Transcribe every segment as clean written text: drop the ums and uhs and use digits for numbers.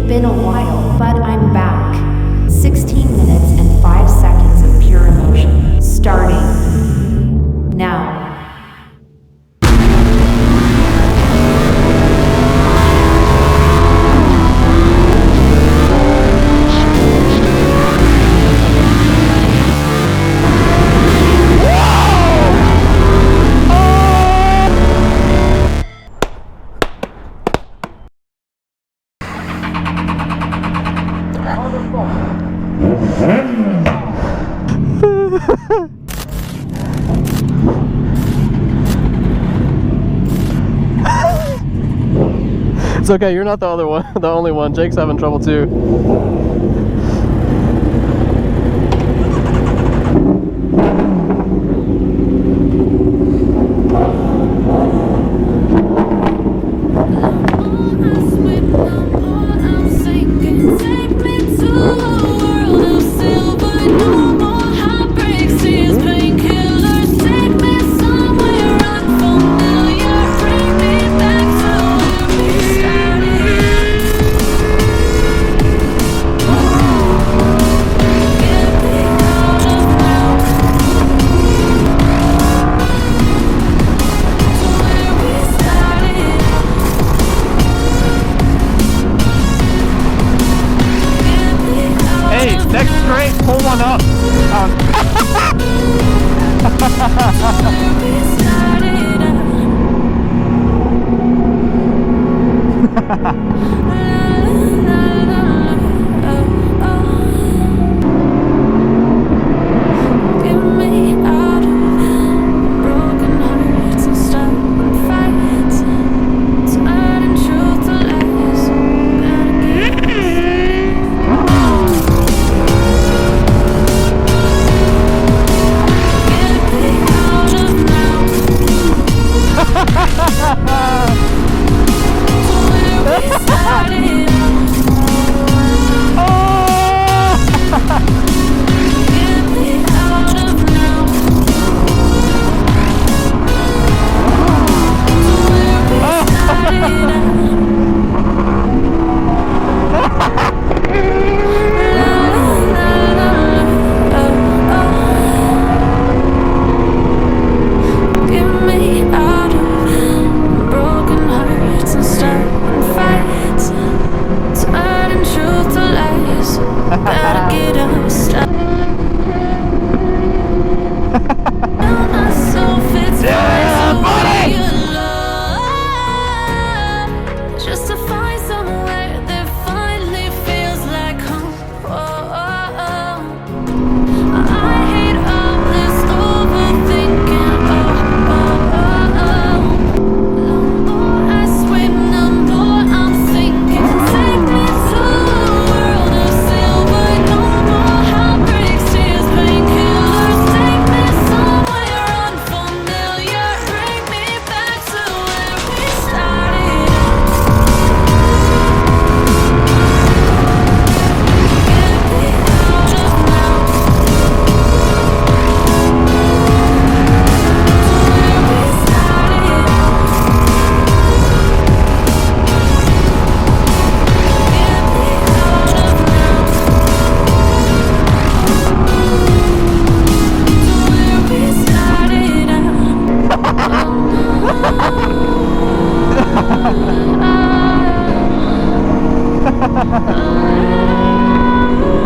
been a while, but I'm back. 16 minutes and 5 seconds of pure emotion. Starting now. It's okay, you're not the only one. Jake's having trouble too. Next straight, pull one up.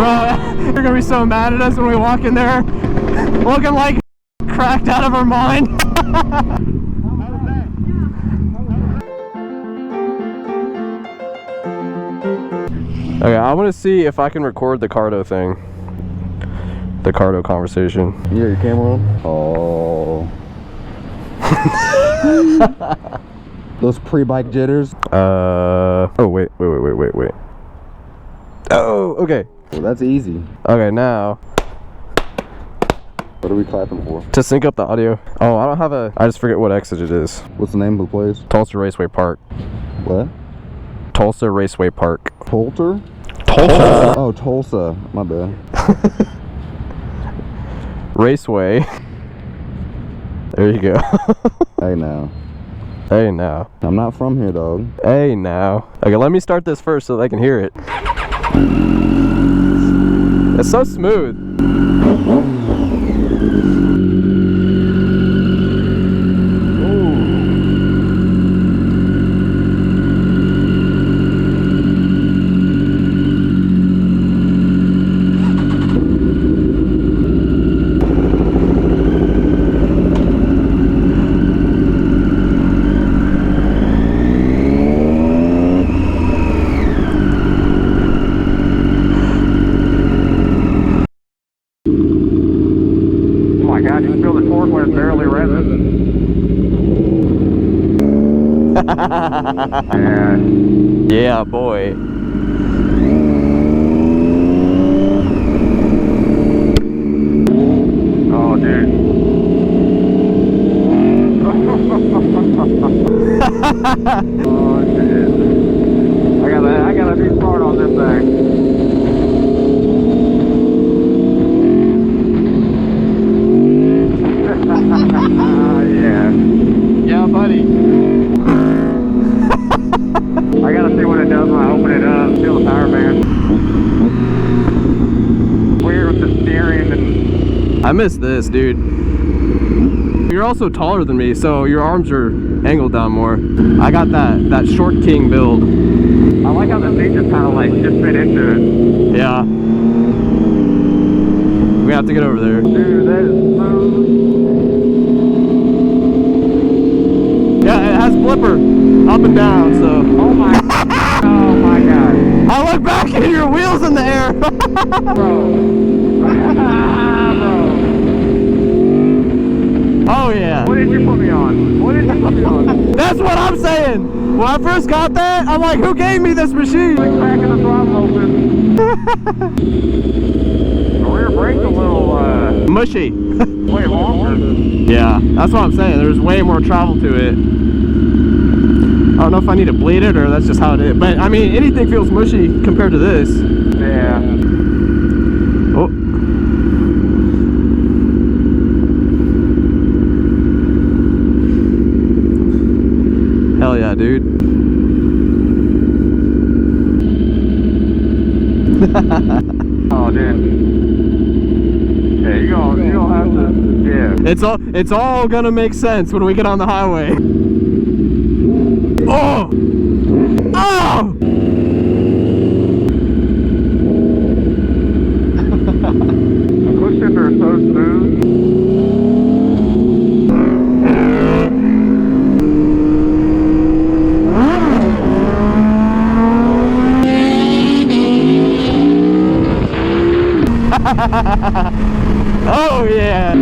Bro, you're gonna be so mad at us when we walk in there looking like cracked out of our mind. Okay, I want to see if I can record the Cardo thing. The Cardo conversation. You got your camera on? Oh. Those pre-bike jitters? Oh, wait. Oh, okay. Well, that's easy. Okay, now. What are we clapping for? To sync up the audio. Oh, I don't have I just forget what exit it is. What's the name of the place? Tulsa Raceway Park. What? Tulsa Raceway Park. Tulsa? Tulsa. Oh, Tulsa. My bad. Raceway. There you go. Hey now. Hey, now. I'm not from here, dog. Hey, now. Okay, let me start this first so they can hear it. It's so smooth. Yeah, boy. Oh, dude. Oh, shit. I got a new part on this thing. Yeah. Yeah, buddy. I gotta see what it does when I open it up, feel the power band. Weird with the steering and... I miss this, dude. You're also taller than me, so your arms are angled down more. I got that short king build. I like how the seat just kind of like just fit into it. Yeah. We have to get over there. Dude, that is smooth. Yeah, it has flipper up and down, so. Oh my god. I look back and your wheels in the air. Bro. Bro. Oh yeah. What did you put me on? What did you put me on? That's what I'm saying. When I first got that, I'm like, who gave me this machine? Like cracking the throttle open. The rear brake's a little Mushy. way longer. Yeah, that's what I'm saying. There's way more travel to it. I don't know if I need to bleed it or that's just how it is. But I mean, anything feels mushy compared to this. Yeah. Oh. Hell yeah, dude. Oh, dude. Yeah, you gonna have to. Yeah. It's all gonna make sense when we get on the highway. Oh! Oh! The push shifter is so smooth. Oh yeah!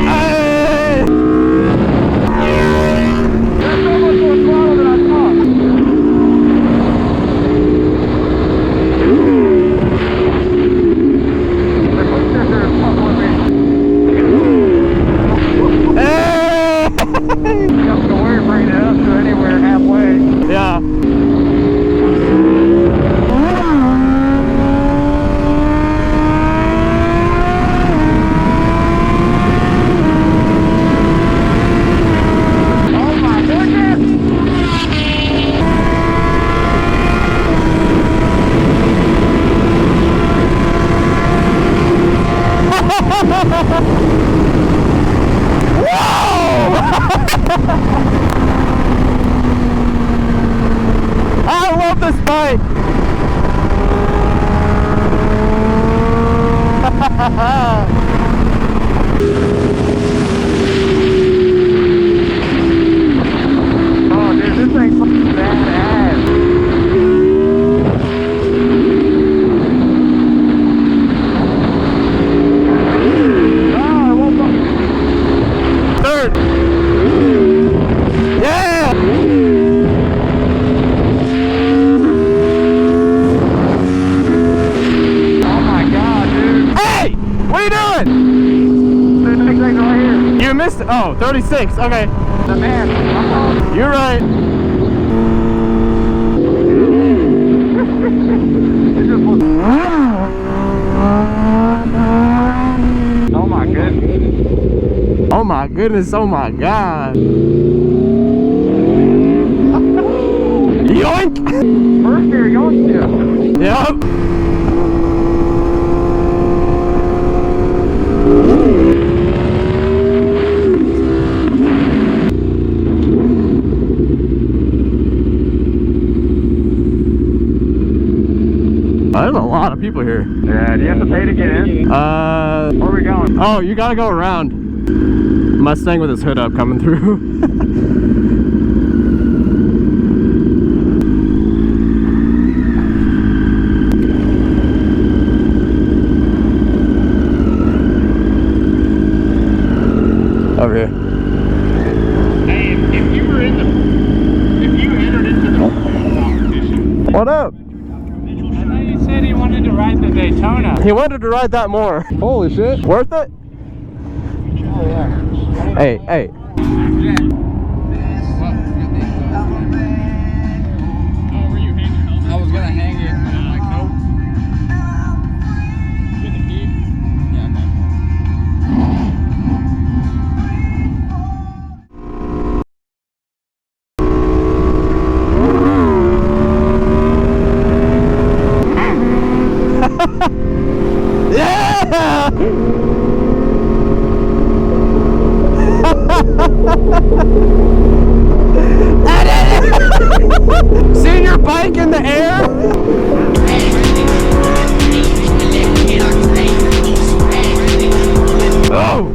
Hey! There's so much more throttle than I thought. The push shifter is fucking with me. Hey! You have to worry bringing it up to anywhere halfway. Yeah. Oh my goodness! I love this bike! Oh dude, this thing's fucking badass. Oh, it won't go. Third! Yeah! Oh my god, dude. Hey! What are you doing? This thing's right here. You missed it. Oh, 36. Okay. The man. You're right. It just was... Oh my goodness, oh my god. Yoink! First gear yoinked you. Yep. There's a lot of people here. Yeah, do you have to pay to get in? Where are we going? Oh, you gotta go around. Mustang with his hood up coming through. Over here. Hey, if you entered into the competition. What up? I thought you said he wanted to ride the Daytona. He wanted to ride that more. Holy shit. Worth it? Oh, yeah. Hey, hey. Oh, were you hanging your helmet? I was gonna hang it, and I'm like, nope. You in the key? Yeah, Yeah! Seeing your bike in the air? Oh!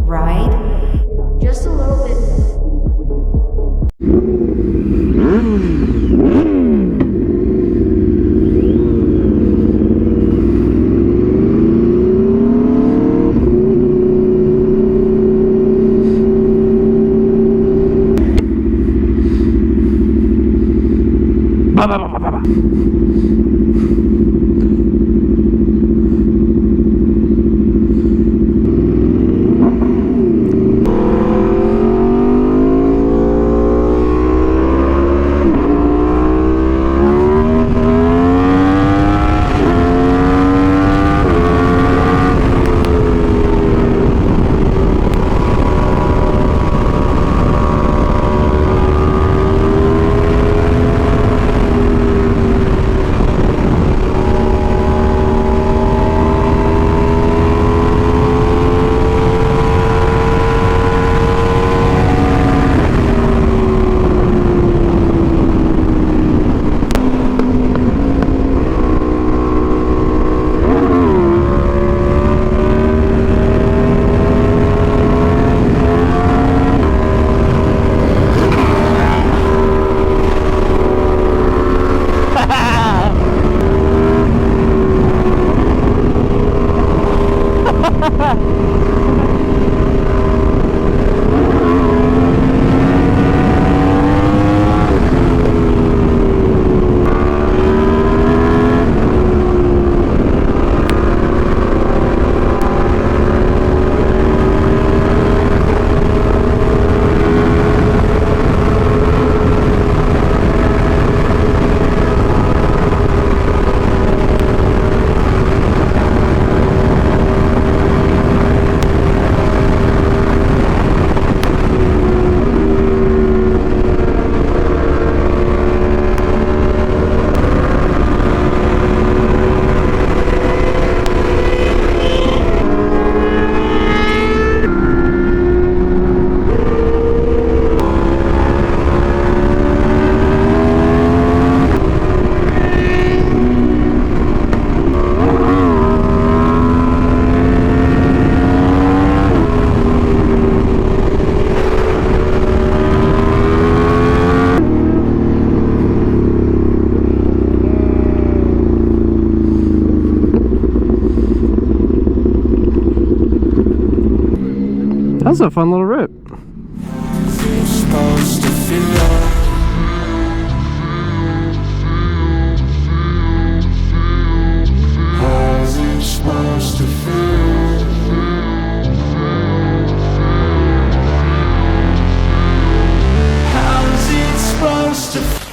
Ride? Just a little bit. That's a fun little rip. You're supposed to feel